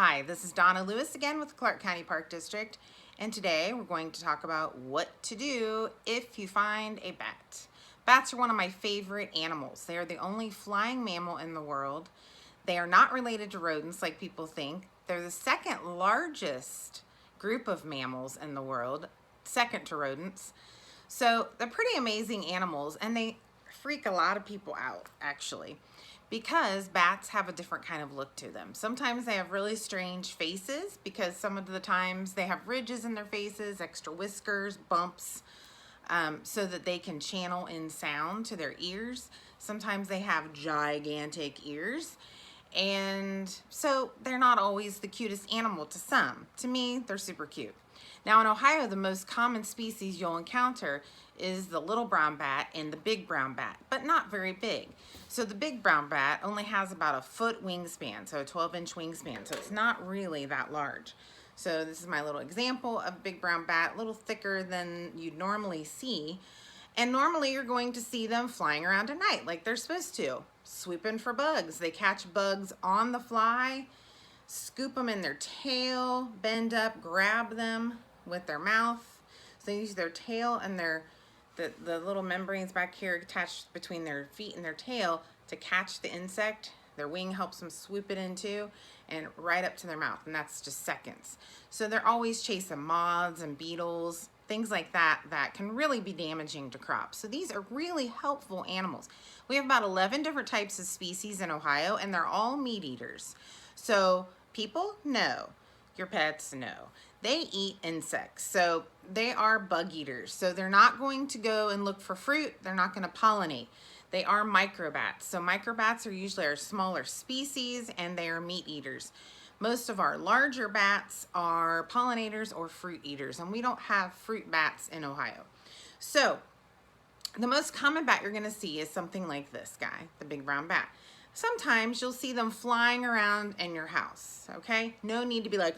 Hi, this is Donna Lewis again with the Clark County Park District, and today we're going to talk about what to do if you find a bat. Bats are one of my favorite animals. They are the only flying mammal in the world. They are not related to rodents like people think. They're the second largest group of mammals in the world, second to rodents. So they're pretty amazing animals, and they freak a lot of people out, actually, because bats have a different kind of look to them. Sometimes they have really strange faces because some of the times they have ridges in their faces, extra whiskers, bumps, so that they can channel in sound to their ears. Sometimes they have gigantic ears. And so they're not always the cutest animal to some. To me, they're super cute. Now in Ohio, the most common species you'll encounter is the little brown bat and the big brown bat, but not very big. So the big brown bat only has about a foot wingspan, so a 12-inch wingspan, so it's not really that large. So this is my little example of big brown bat, a little thicker than you'd normally see. And normally you're going to see them flying around at night like they're supposed to, swooping for bugs. They catch bugs on the fly, scoop them in their tail, bend up, grab them with their mouth. So they use their tail and the little membranes back here attached between their feet and their tail to catch the insect. Their wing helps them swoop it into and right up to their mouth, and that's just seconds. So they're always chasing moths and beetles, things like that that can really be damaging to crops. So these are really helpful animals. We have about 11 different types of species in Ohio, and they're all meat eaters. So people, no. Your pets, no. They eat insects, so they are bug eaters. So they're not going to go and look for fruit. They're not going to pollinate. They are microbats. So microbats are usually our smaller species, and they are meat eaters. Most of our larger bats are pollinators or fruit eaters, and we don't have fruit bats in Ohio. So the most common bat you're going to see is something like this guy, the big brown bat. Sometimes you'll see them flying around in your house, okay? No need to be like,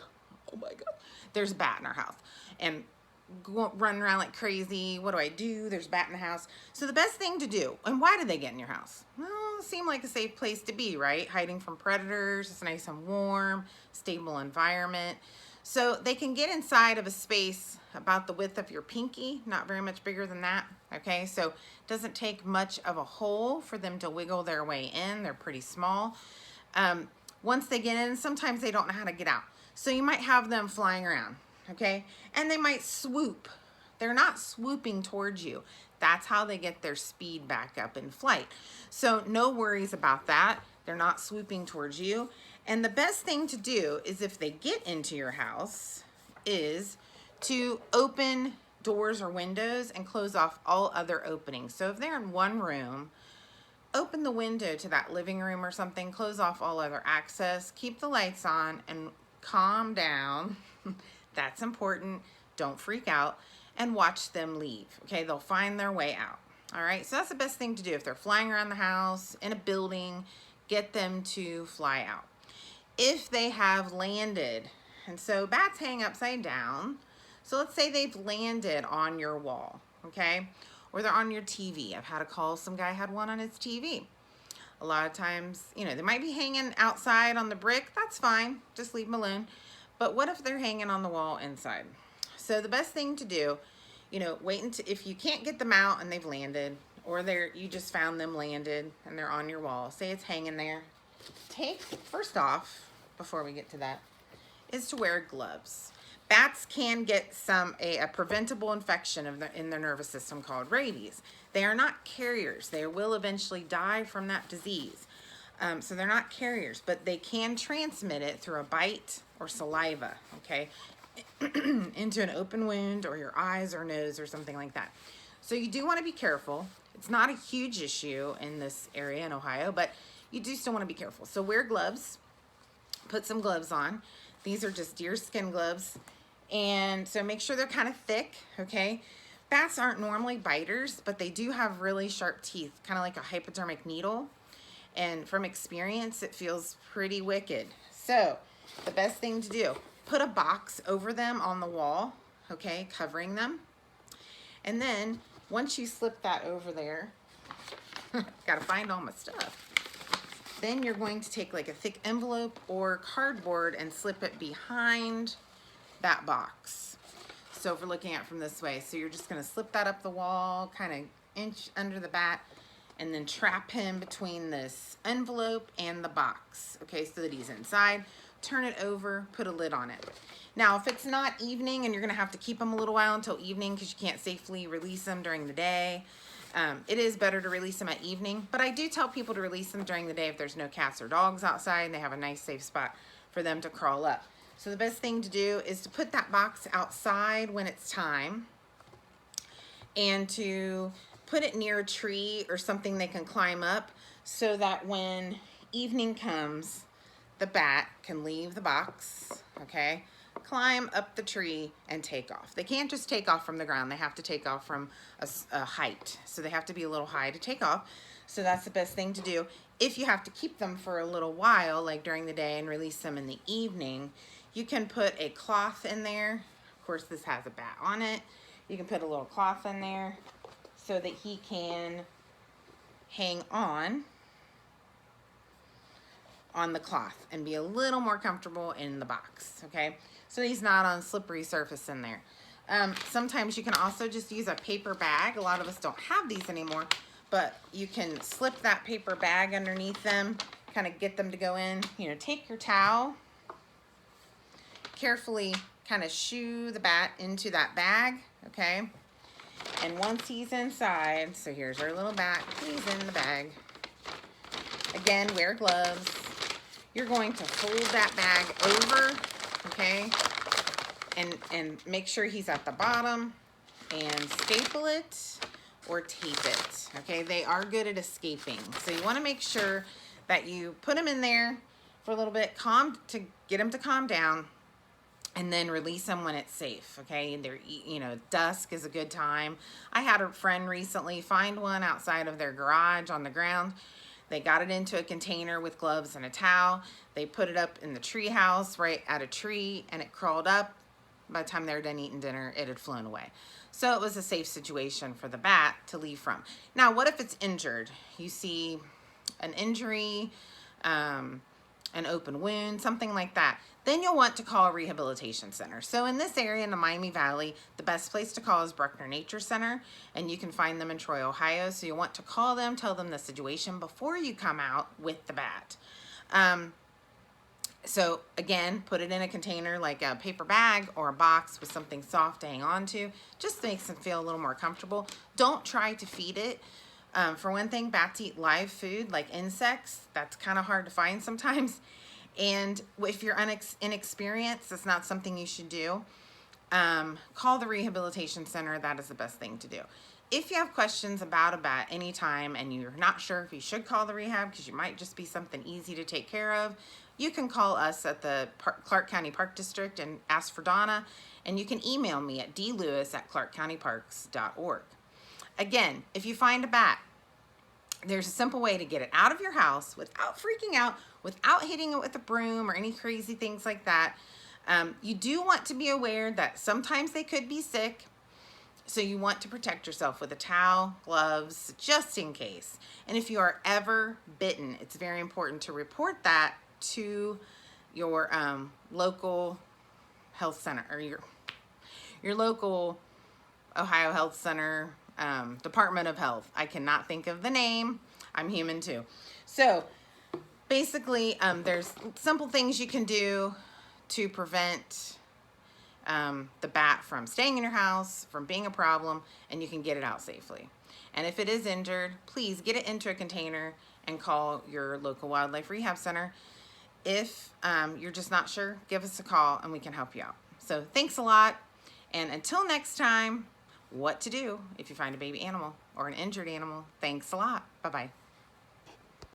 oh my God, there's a bat in our house, and running around like crazy. What do I do? There's a bat in the house. So the best thing to do, and why do they get in your house? Well, it seems like a safe place to be, right? Hiding from predators, it's nice and warm, stable environment. So they can get inside of a space about the width of your pinky, not very much bigger than that, okay? So it doesn't take much of a hole for them to wiggle their way in. They're pretty small. Once they get in, sometimes they don't know how to get out. So you might have them flying around, okay? And they might swoop. They're not swooping towards you. That's how they get their speed back up in flight. So no worries about that. They're not swooping towards you. And the best thing to do is, if they get into your house, is to open doors or windows and close off all other openings. So if they're in one room, open the window to that living room or something, close off all other access, keep the lights on, and calm down. That's important. Don't freak out, and watch them leave. Okay, they'll find their way out. All right, so that's the best thing to do. If they're flying around the house, in a building, get them to fly out. If they have landed, and so bats hang upside down. So let's say they've landed on your wall, okay? Or they're on your TV. I've had a call, some guy had one on his TV. A lot of times, you know, they might be hanging outside on the brick. That's fine, just leave them alone. But what if they're hanging on the wall inside? So the best thing to do, you know, wait until, if you can't get them out and they've landed, or you just found them landed and they're on your wall, say it's hanging there. First off, before we get to that, is to wear gloves. Bats can get a preventable infection in their nervous system called rabies. They are not carriers. They will eventually die from that disease. So they're not carriers, but they can transmit it through a bite or saliva, okay, into an open wound or your eyes or nose or something like that. So you do want to be careful. It's not a huge issue in this area in Ohio, but you do still want to be careful. So wear gloves. Put some gloves on. These are just deerskin gloves. And so make sure they're kind of thick, okay? Bats aren't normally biters, but they do have really sharp teeth, kind of like a hypodermic needle. And from experience, it feels pretty wicked. So the best thing to do, put a box over them on the wall, okay, covering them. And then once you slip that over there, gotta find all my stuff. Then you're going to take like a thick envelope or cardboard and slip it behind that box. So if we're looking at it from this way, so you're just gonna slip that up the wall, kind of inch under the bat, and then trap him between this envelope and the box, okay, so that he's inside. Turn it over, put a lid on it. Now, if it's not evening and you're gonna have to keep him a little while until evening because you can't safely release him during the day, it is better to release them at evening, but I do tell people to release them during the day if there's no cats or dogs outside and they have a nice safe spot for them to crawl up. So the best thing to do is to put that box outside when it's time and to put it near a tree or something they can climb up so that when evening comes, the bat can leave the box, okay? Climb up the tree and take off. They can't just take off from the ground. They have to take off from a height. So they have to be a little high to take off. So that's the best thing to do. If you have to keep them for a little while, like during the day, and release them in the evening, you can put a cloth in there. Of course, this has a bat on it. You can put a little cloth in there so that he can hang on the cloth and be a little more comfortable in the box, okay? So he's not on slippery surface in there. Sometimes you can also just use a paper bag. A lot of us don't have these anymore, but you can slip that paper bag underneath them, kind of get them to go in. You know, take your towel, carefully kind of shoo the bat into that bag, okay? And once he's inside, so here's our little bat, he's in the bag. Again, wear gloves. You're going to fold that bag over, okay? And make sure he's at the bottom and staple it or tape it, okay? They are good at escaping. So you want to make sure that you put him in there for a little bit, to get him to calm down, and then release them when it's safe, okay? They're, you know, dusk is a good time. I had a friend recently find one outside of their garage on the ground. They got it into a container with gloves and a towel. They put it up in the tree house right at a tree, and it crawled up. By the time they were done eating dinner, it had flown away. So it was a safe situation for the bat to leave from. Now, what if it's injured? You see an injury, an open wound, something like that. Then you'll want to call a rehabilitation center. So in this area in the Miami Valley, the best place to call is Bruckner Nature Center, and you can find them in Troy, Ohio. So you'll want to call them, tell them the situation before you come out with the bat. So again, put it in a container like a paper bag or a box with something soft to hang on to. Just makes them feel a little more comfortable. Don't try to feed it. For one thing, bats eat live food like insects. That's kind of hard to find sometimes. And if you're inexperienced, that's not something you should do. Call the rehabilitation center. That is the best thing to do. If you have questions about a bat anytime and you're not sure if you should call the rehab because you might just be something easy to take care of, you can call us at the Clark County Park District and ask for Donna, and you can email me at dlewis@clarkcountyparks.org. Again, if you find a bat, there's a simple way to get it out of your house without freaking out, without hitting it with a broom or any crazy things like that. You do want to be aware that sometimes they could be sick, so you want to protect yourself with a towel, gloves, just in case. And if you are ever bitten, it's very important to report that to your local health center or your local Ohio Health Center, Department of Health. I cannot think of the name. I'm human too. So basically, there's simple things you can do to prevent the bat from staying in your house, from being a problem, and you can get it out safely. And if it is injured, please get it into a container and call your local wildlife rehab center. If you're just not sure, give us a call and we can help you out. So thanks a lot. And until next time, what to do if you find a baby animal or an injured animal. Thanks a lot. Bye-bye.